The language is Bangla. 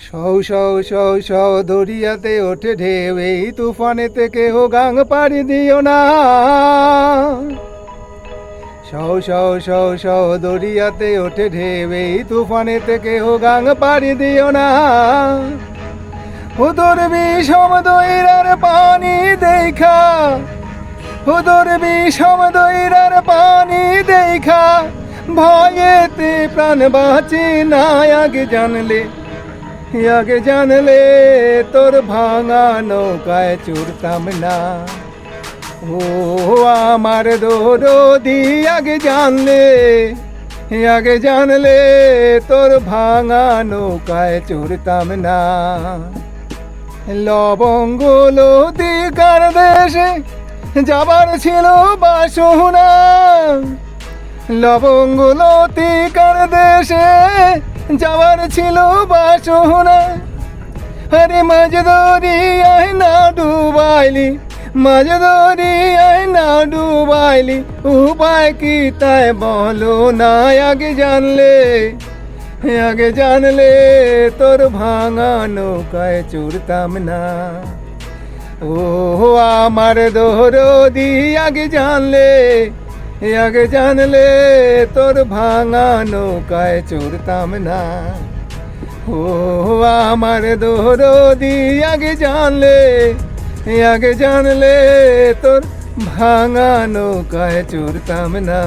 সৌ সৌ সৌ সৌ দরিয়াতে ওঠে ঢেউ, এই তুফানেতে কেহ গাং পাড়ি দিও না। সৌ সৌ সৌ সৌ দরিয়াতে ওঠে ঢেউ, এই তুফানেতে কেহ গাং পাড়ি দিও না। হুদুর বিষম দইরার পানি দেখা, হুদুর বিষম দইরার পানি দেখা, ভয়েতে প্রাণ বাঁচে না। আগে জানলে তোর ভাঙা নৌকায় চড়তাম না। ও আমার দরদি, আগে জানলে তোর ভাঙা নৌকায় চড়তাম না। লবঙ্গ লতিকার দেশে যাবার ছিল বাসনা, লবঙ্গ লতিকার দেশে যাবার ছিল বাসনা। আরে মাঝ দরিয়ায় না ডুবাইলি, মাঝ দরিয়ায় না ডুবাইলি, উপায় কি তাই বলো না। আগে জানলে তোর ভাঙা নৌকায় চড়তাম না। ও আমার দরদি, আগে জানলে তোর ভাঙা নৌকায় চড়তাম না। ও আমার দরদি, আগে জানলে তোর ভাঙা নৌকায় চড়তাম না।